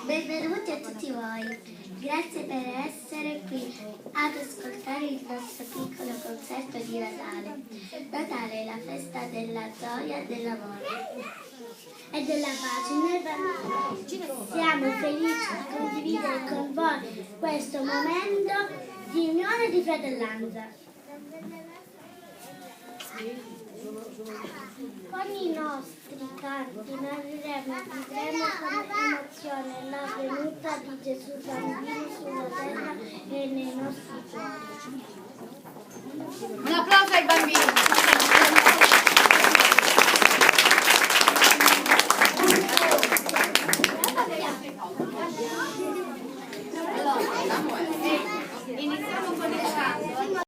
Benvenuti a tutti voi, grazie per essere qui ad ascoltare il nostro piccolo concerto di Natale. Natale è la festa della gioia, dell'amore e della pace. Noi bambini siamo felici di condividere con voi questo momento di unione e di fratellanza. Con i nostri canti narreremo e vivremo con emozione la venuta di Gesù bambino sulla terra e nei nostri cuori. Un applauso ai bambini. Allora, iniziamo con il canto.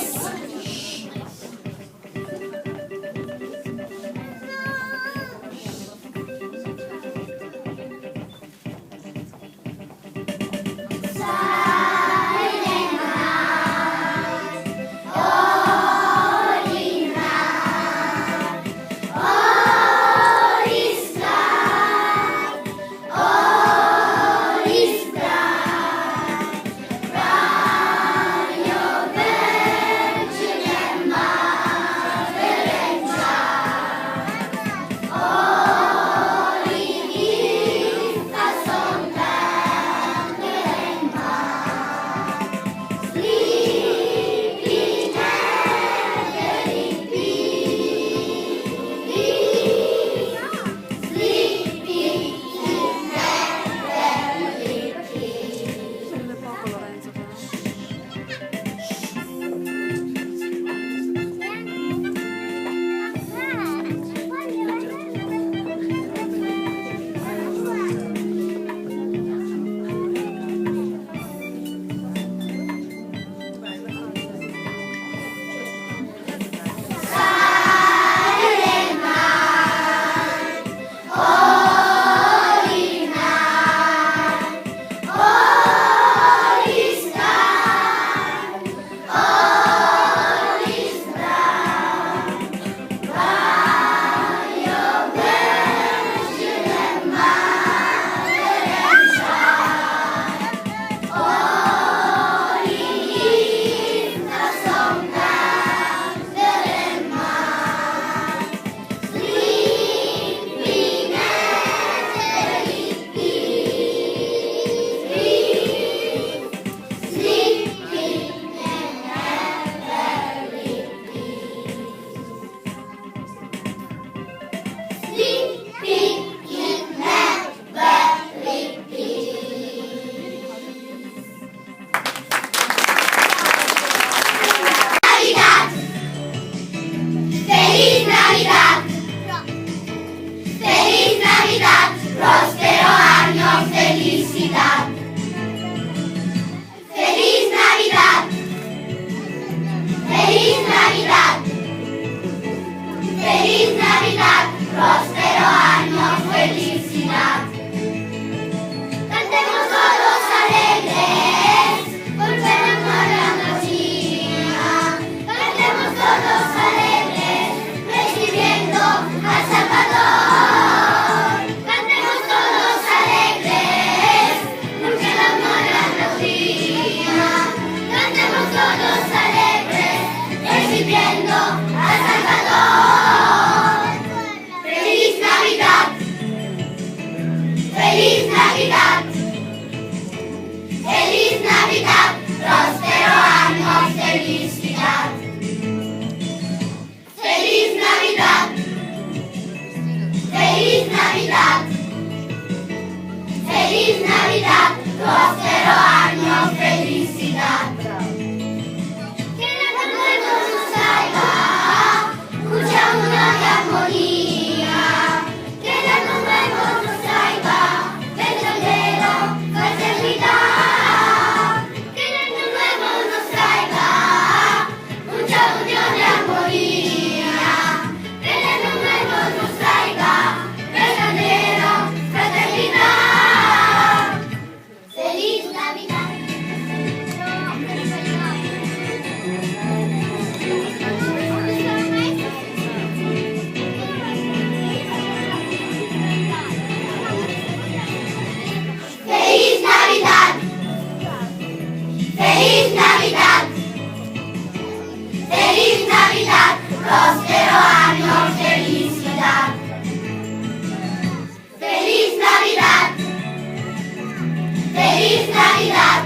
Escucha prospero anno, felicidad. Feliz Navidad. Feliz Navidad.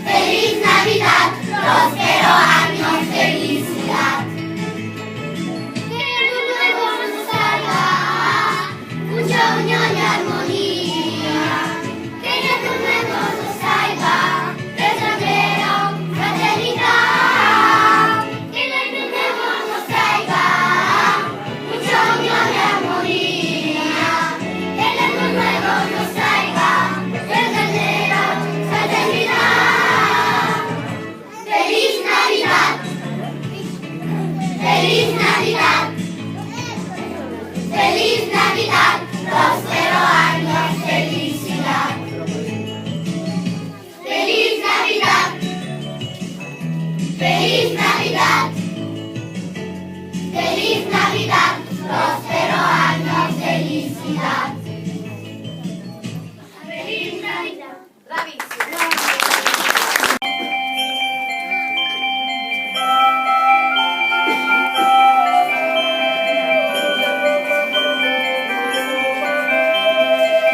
Feliz Navidad, prospero año, felicidad. Que el nuevo nos traiga mucha unión y armonía. Que el nuevo nos traiga verdadera fraternidad. Que el nuevo nos traiga mucha unión y armonía. Que el nuevo nos traiga verdadera fraternidad. Feliz Navidad. Feliz Navidad. Feliz Navidad. Prospero año, felicidad. Feliz Navidad. Feliz Navidad. Feliz Navidad. Prospero año, felicidad. Feliz Navidad. Bravissimo.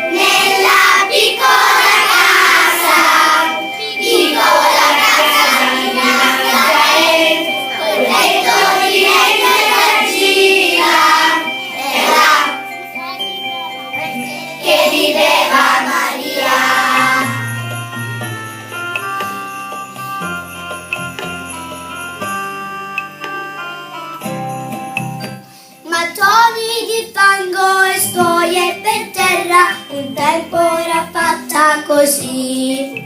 Nella piccola casa di Nazareth, col letto di legno e argilla, era che viveva Maria. Mattoni di fango e storie per terra, un tempo era fatta così.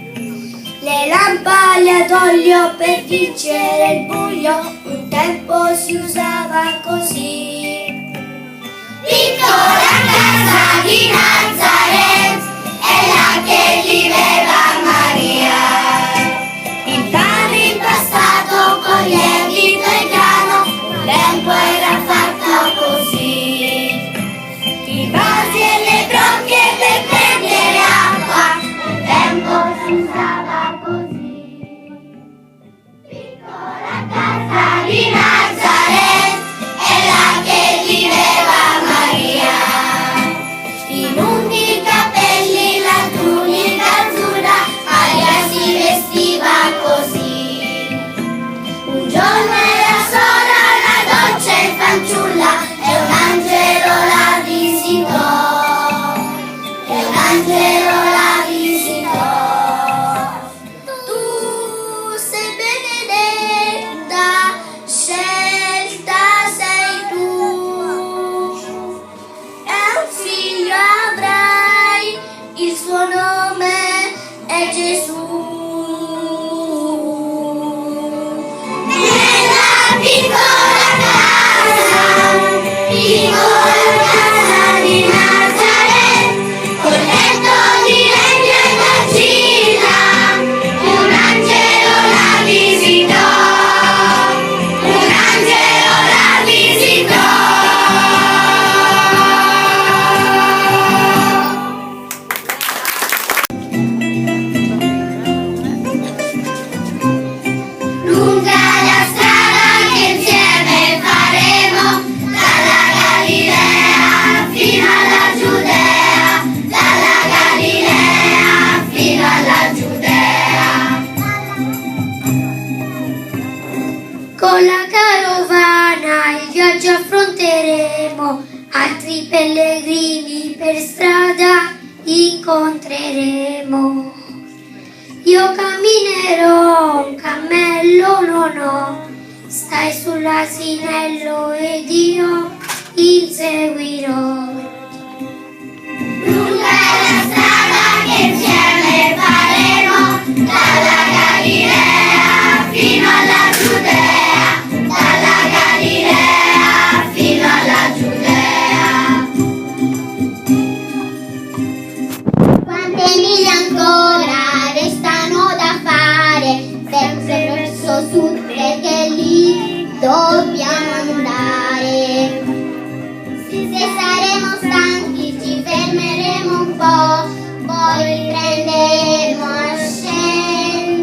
Le lampade ad olio per vincere il buio, un tempo si usava così. Piccola casa di Nazareth, è là che viveva Maria. Il pane impastato con lievito e grano, un tempo era fatto così. I vasi e le brocche per prendere acqua, un tempo si usava così. Piccola casa di Nazareth, è là che viveva Maria. I lunghi capelli, la tunica azzurra, Maria si vestiva così. Un giorno era sola alla doccia e fanciulla, e un angelo la visitò. E un angelo la visitò. Tu sei benedetta, scelta sei tu. E un figlio avrai, il suo nome è Gesù. Nella piccola casa di Nazareth, col letto di legno e d'argilla, un angelo la visitò. Un angelo la visitò. Lunga la strada che insieme faremo, dalla Galilea fino alla Giudea, dalla Galilea fino alla Giudea. Con la carovana il viaggio affronteremo, altri pellegrini per strada incontreremo. Io camminerò, un cammello non ho, stai sull'asinello ed io inseguirò. Lunga la strada che insieme faremo, dalla Galilea fino alla Giudea, dalla Galilea fino alla Giudea. Quante miglia ancora restano da fare, sempre verso sud perché lì dobbiamo andare. Se saremo stanchi ci fermeremo un po', poi riprenderemo a scendere.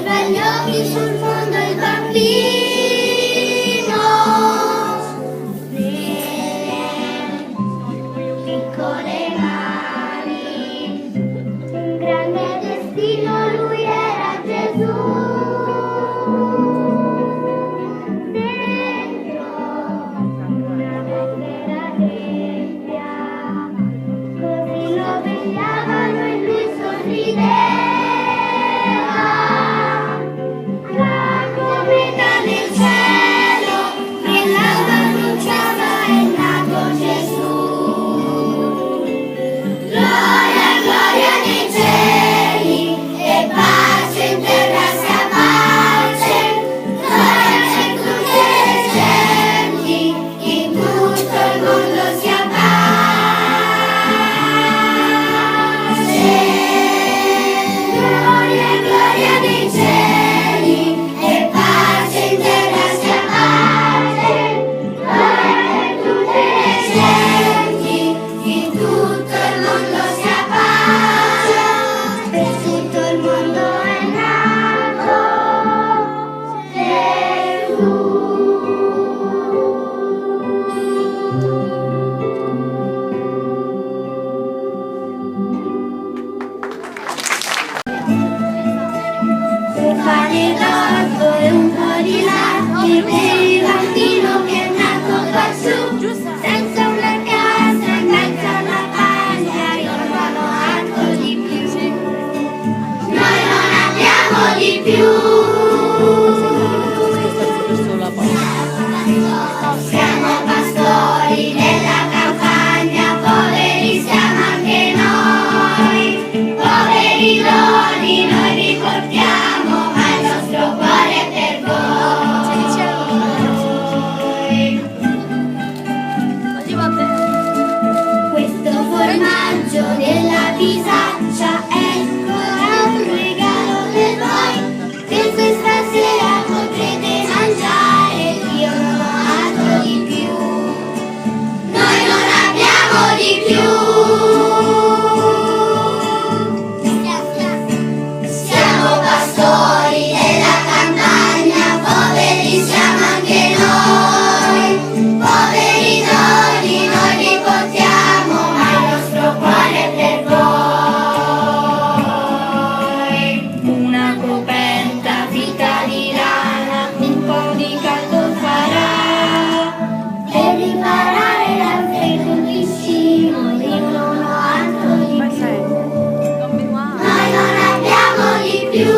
fra gli occhi sul mondo il bambino, nelle piccole mani, un grande destino, lui era Gesù. Dentro una lettera tempia, così lo vegliavano e lui sorrideva. La cometa nel cielo, che l'alba annunciava è nato Gesù. Gloria, gloria nei cieli e pace in terra sia pace. Gloria in tutte le genti, in tutto il mondo sia pace. Gloria, gloria nei cieli e pace in terra sia pace. Gloria in tutte le genti, in tutto il mondo sia pace. Per tutto il mondo è nato Gesù. Un pane d'orzo e un po' di latte per il bambino che è nato quassù. Senza una casa in mezzo alla paglia, io non ho altro di più. Noi non abbiamo di più. Siamo pastori della campagna, poveri siamo anche noi. Poveri doni noi vi portiamo, ma il nostro cuore è per voi. Questo formaggio della bisaccia ecco è un regalo per voi, che questa sera potrete mangiare, io non ho altro di più. Noi non abbiamo di più. Siamo pastori della campagna, poveri siamo anche noi. Poveri doni noi vi portiamo, ma il nostro cuore è per voi. Una coperta fitta di lana, un po' di caldo farà, per riparare dal freddo il vicino, io non ho altro di più. Noi non abbiamo di più.